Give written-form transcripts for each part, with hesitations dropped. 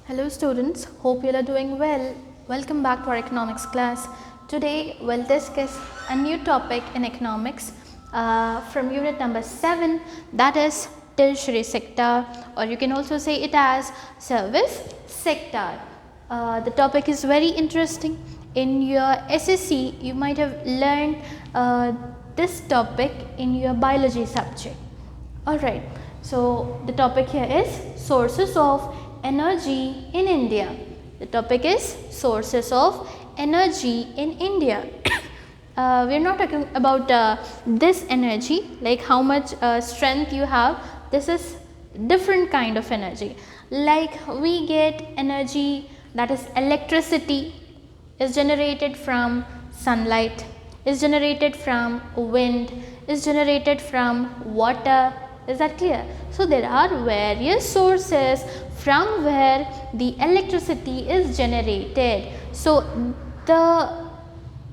Hello students, hope you are doing well. Welcome back to our economics class. Today we'll discuss a new topic in economics from unit number 7, that is tertiary sector, or you can also say it as service sector. The topic is very interesting. In your SSC you might have learned this topic in your biology subject. Alright, so the topic here is sources of energy in India. The topic is sources of energy in India. We are not talking about this energy, like how much strength you have. This is different kind of energy. Like we get energy, that is electricity, is generated from sunlight, is generated from wind, is generated from water. Is that clear? So there are various sources from where the electricity is generated. So the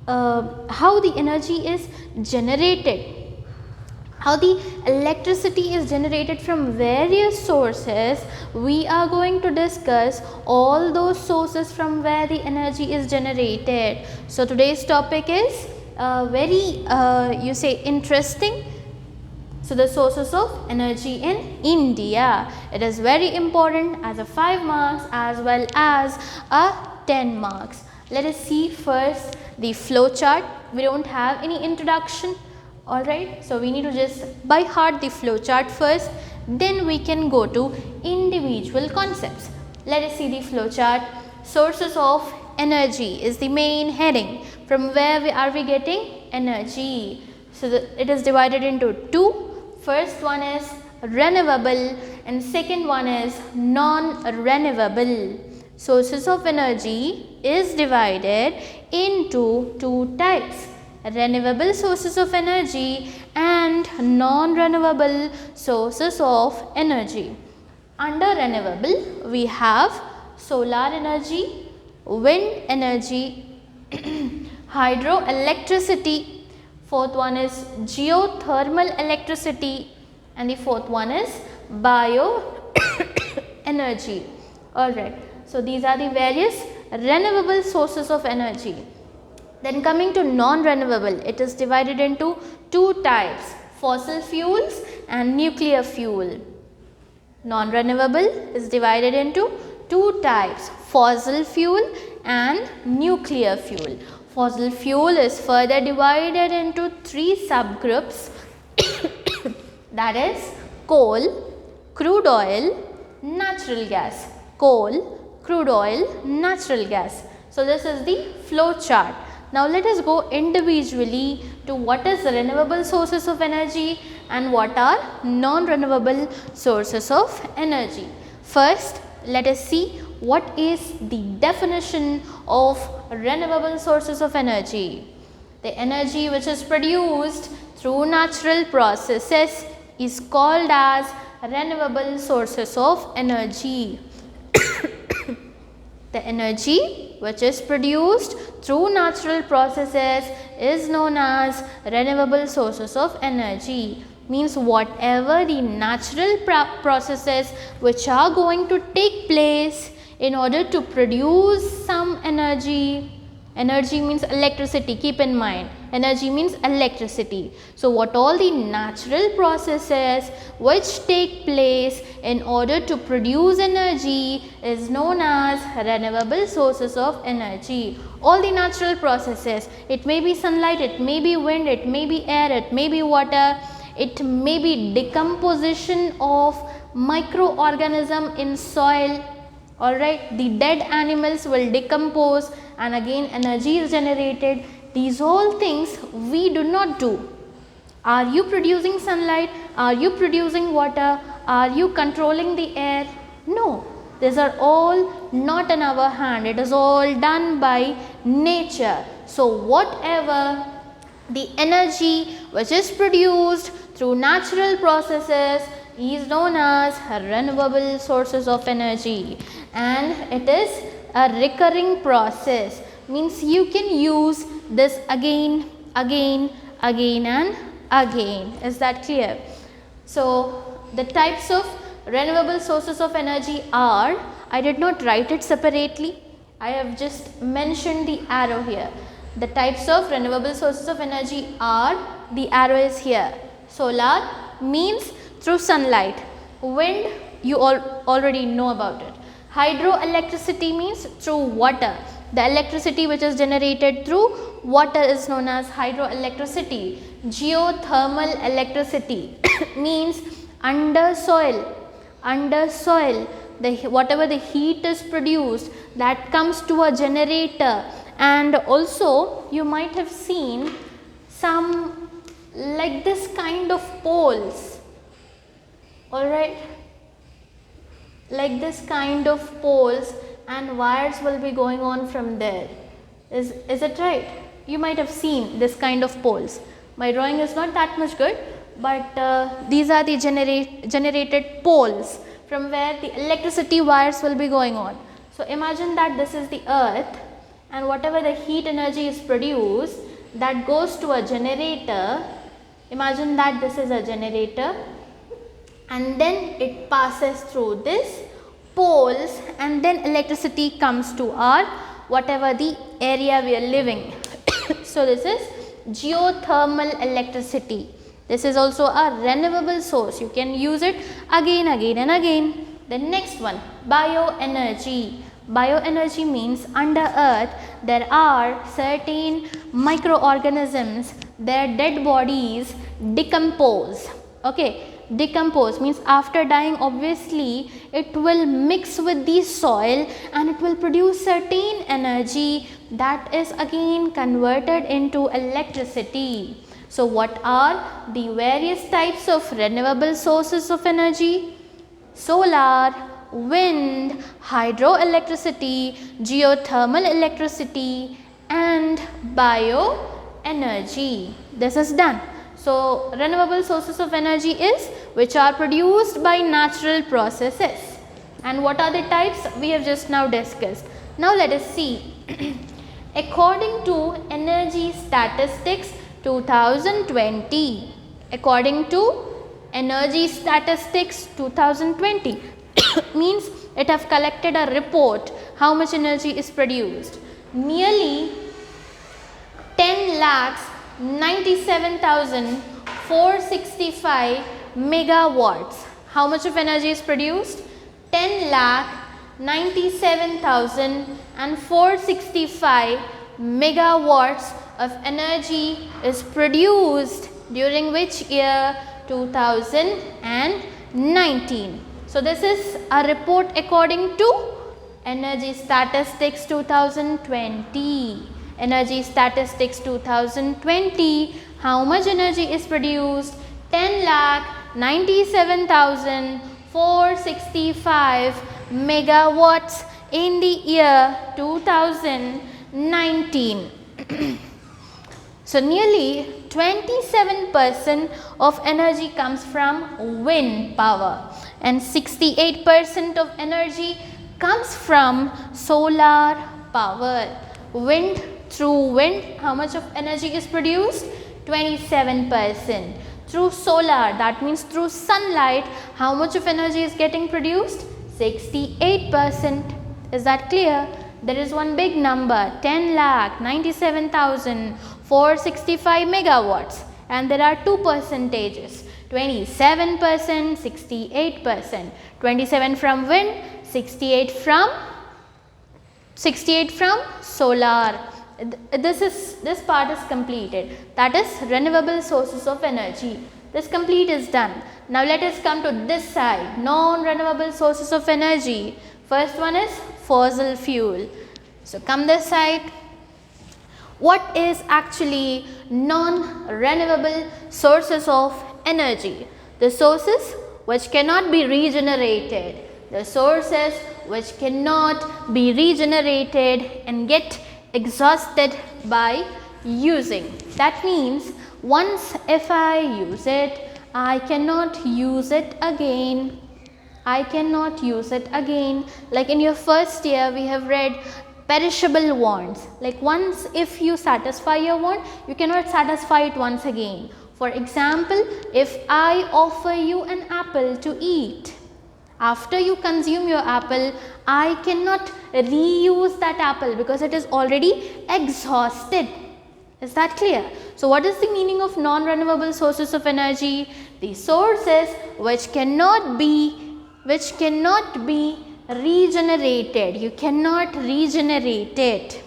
how the energy is generated, how the electricity is generated from various sources, we are going to discuss all those sources from where the energy is generated. So today's topic is very interesting. So the sources of energy in India, it is very important as a 5 marks as well as a 10 marks. Let us see first the flow chart. We don't have any introduction. Alright, so we need to just by heart the flow chart first, then we can go to individual concepts. Let us see the flow chart. Sources of energy is the main heading. From where are we getting energy? So it is divided into two. First one is renewable and second one is non-renewable. Sources of energy is divided into two types: renewable sources of energy and non-renewable sources of energy. Under renewable we have solar energy, wind energy, hydroelectricity. Fourth one is geothermal electricity and the fourth one is bio energy. Alright, so these are the various renewable sources of energy. Then coming to non-renewable, it is divided into two types: fossil fuels and nuclear fuel. Non-renewable is divided into two types: fossil fuel and nuclear fuel. Fossil fuel is further divided into three subgroups that is coal, crude oil, natural gas. Coal, crude oil, natural gas. So this is the flow chart. Now let us go individually to what is renewable sources of energy and what are non-renewable sources of energy. First, let us see what is the definition of renewable sources of energy. The energy which is produced through natural processes is called as renewable sources of energy. The energy which is produced through natural processes is known as renewable sources of energy. Means whatever the natural processes which are going to take place in order to produce some energy. Energy means electricity, keep in mind. Energy means electricity. So what all the natural processes which take place in order to produce energy is known as renewable sources of energy. All the natural processes, it may be sunlight, it may be wind, it may be air, it may be water, it may be decomposition of microorganism in soil. Alright, the dead animals will decompose and again energy is generated. These all things we do not do. Are you producing sunlight? Are you producing water? Are you controlling the air? No, these are all not in our hand. It is all done by nature. So whatever the energy which is produced through natural processes is known as renewable sources of energy, and it is a recurring process. Means you can use this again and again. Is that clear? So the types of renewable sources of energy are I did not write it separately. I have just mentioned the arrow here. The types of renewable sources of energy are, the arrow is here. Solar means through sunlight. Wind, you already know about it. Hydroelectricity means through water. The electricity which is generated through water is known as hydroelectricity. Geothermal electricity means under soil. Under soil, whatever the heat is produced, that comes to a generator. And also you might have seen some like this kind of poles, alright, like this kind of poles, and wires will be going on from there. Is it right? You might have seen this kind of poles. My drawing is not that much good, but these are the generated poles from where the electricity wires will be going on. So imagine that this is the earth, and whatever the heat energy is produced, that goes to a generator. Imagine that this is a generator, and then it passes through this poles, and then electricity comes to our whatever the area we are living. So this is geothermal electricity. This is also a renewable source. You can use it again and again. The next one, bioenergy. Bioenergy means under earth there are certain microorganisms, their dead bodies decompose. Okay, decompose means after dying, obviously it will mix with the soil and it will produce certain energy that is again converted into electricity. So what are the various types of renewable sources of energy? Solar, wind, hydroelectricity, geothermal electricity, and bioenergy. This is done. So renewable sources of energy is which are produced by natural processes. And what are the types? We have just now discussed. Now let us see. According to Energy Statistics 2020, according to Energy Statistics 2020 means it have collected a report how much energy is produced. Nearly 10,97,465 megawatts. How much of energy is produced? 10,97,465 megawatts of energy is produced during which year? 2019. So this is a report according to Energy Statistics 2020. Energy Statistics 2020. How much energy is produced? 10,97,465 megawatts in the year 2019. So nearly 27% of energy comes from wind power and 68% of energy comes from solar power. Wind, through wind, how much of energy is produced? 27%. Through solar, that means through sunlight, how much of energy is getting produced? 68%. Is that clear? There is one big number, 10,97,465 megawatts, and there are two percentages, 27%, 68%. 27 from wind, 68 from solar. This part is completed. That is renewable sources of energy. This complete is done. Now let us come to this side, non-renewable sources of energy. First one is fossil fuel. So come this side. What is actually non-renewable sources of energy? The sources which cannot be regenerated. The sources which cannot be regenerated and get exhausted by using. That means once if I use it, I cannot use it again. I cannot use it again. Like in your first year, we have read perishable wants. Like once if you satisfy your want, you cannot satisfy it once again. For example, if I offer you an apple to eat, after you consume your apple, I cannot reuse that apple because it is already exhausted. Is that clear? So what is the meaning of non-renewable sources of energy? The sources which cannot be regenerated. You cannot regenerate it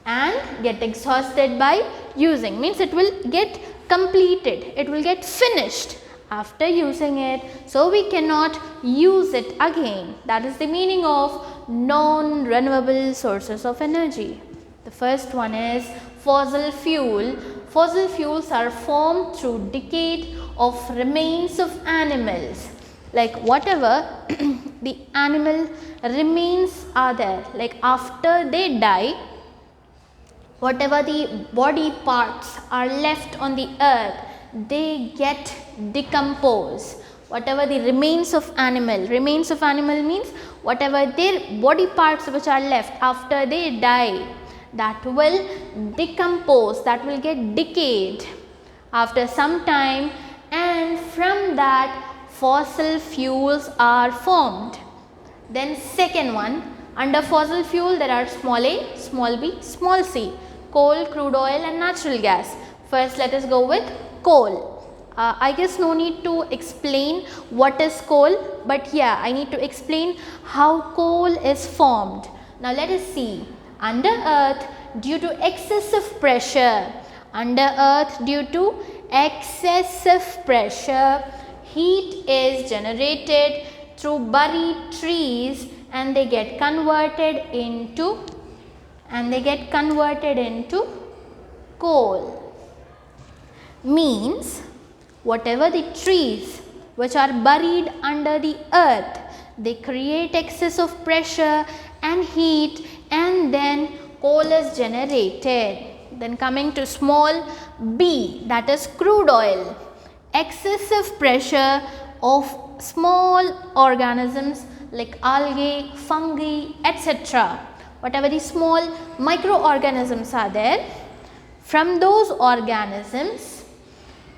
and get exhausted by using, means it will get completed, it will get finished after using it, so we cannot use it again. That is the meaning of non-renewable sources of energy. The first one is fossil fuel. Fossil fuels are formed through decay of remains of animals, like whatever the animal remains are there, like after they die, whatever the body parts are left on the earth, they get decomposed. Whatever the remains of animal means whatever their body parts which are left after they die, that will decompose, that will get decayed after some time, and from that fossil fuels are formed. Then second one, under fossil fuel there are small a, small b, small c, coal, crude oil and natural gas. First let us go with coal. I guess no need to explain what is coal, but yeah, I need to explain how coal is formed. Now let us see. Under earth, due to excessive pressure, heat is generated through buried trees and they get converted into coal. Means whatever the trees which are buried under the earth, they create excess of pressure and heat, and then coal is generated. Then coming to small b, that is crude oil. Excessive pressure of small organisms like algae, fungi, etc. Whatever the small microorganisms are there, from those organisms,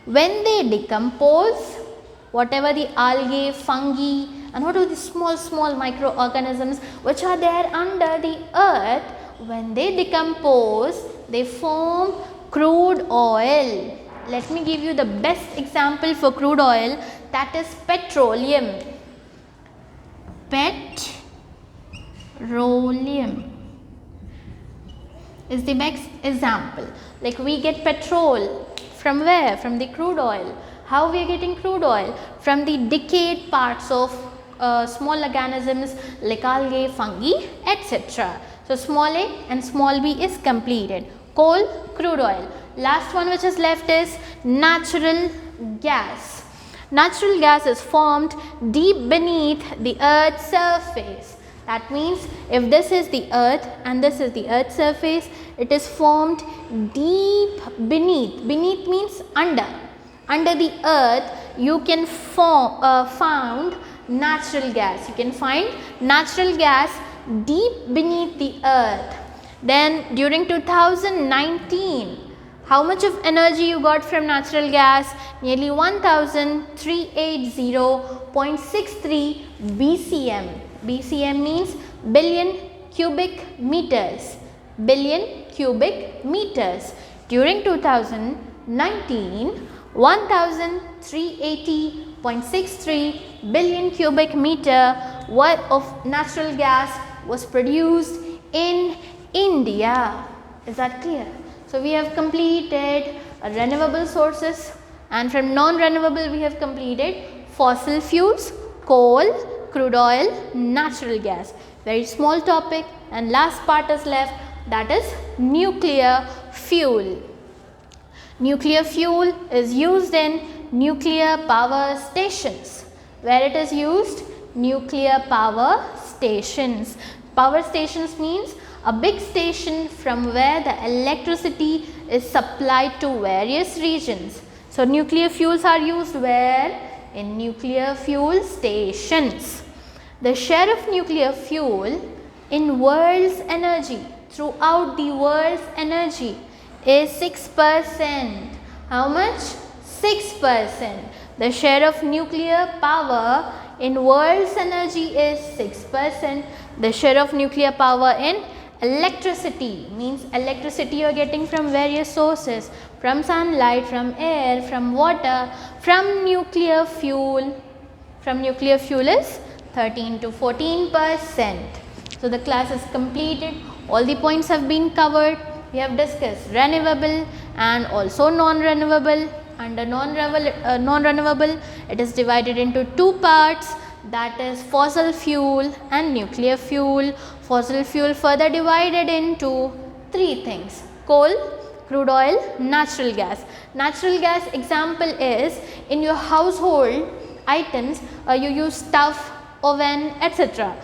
when they decompose, whatever the algae, fungi and what are the small microorganisms which are there under the earth, when they decompose, they form crude oil. Let me give you the best example for crude oil, that is petroleum. Petroleum is the best example. Like we get petrol from where? From the crude oil. How we are getting crude oil? From the decayed parts of small organisms like algae, fungi, etc. So small a and small b is completed. Coal, crude oil. Last one which is left is natural gas. Natural gas is formed deep beneath the earth's surface. That means if this is the earth and this is the earth's surface, it is formed deep beneath. Beneath means under. Under the earth you can found natural gas. You can find natural gas deep beneath the earth. Then during 2019, how much of energy you got from natural gas? Nearly 1380.63 BCM. BCM means billion cubic meters. Billion cubic meters. During 2019, 1380.63 billion cubic meter worth of natural gas was produced in India. Is that clear? So we have completed renewable sources, and from non-renewable we have completed fossil fuels, coal, crude oil, natural gas. Very small topic, and last part is left, that is nuclear fuel. Nuclear fuel is used in nuclear power stations. Where it is used? Nuclear power stations. Power stations means a big station from where the electricity is supplied to various regions. So nuclear fuels are used where? In nuclear fuel stations. The share of nuclear fuel in world's energy, throughout the world's energy, is 6%. How much? 6%. The share of nuclear power in world's energy is 6%. The share of nuclear power in electricity means electricity you are getting from various sources, from sunlight, from air, from water, from nuclear fuel. From nuclear fuel is 13 to 14%. So, the class is completed. All the points have been covered. We have discussed renewable and also non-renewable. Under non-renewable, it is divided into two parts, that is fossil fuel and nuclear fuel. Fossil fuel further divided into three things: coal, crude oil, natural gas. Natural gas example is in your household items, you use stove, oven, etc.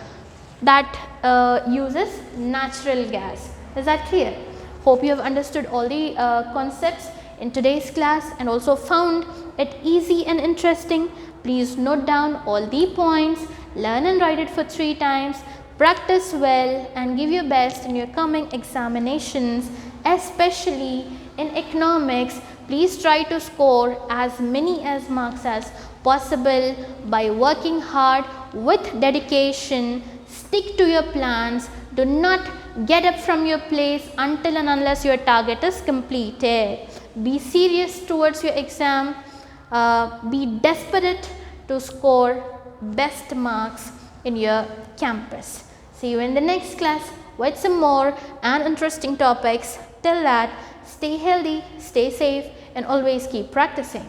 that uses natural gas. Is that clear? Hope you have understood all the concepts in today's class and also found it easy and interesting. Please note down all the points, learn and write it for 3 times, practice well and give your best in your coming examinations, especially in economics. Please try to score as many as marks as possible by working hard with dedication. Stick to your plans. Do not get up from your place until and unless your target is completed. Be serious towards your exam. Be desperate to score best marks in your campus. See you in the next class with some more and interesting topics. Till that, stay healthy, stay safe and always keep practicing.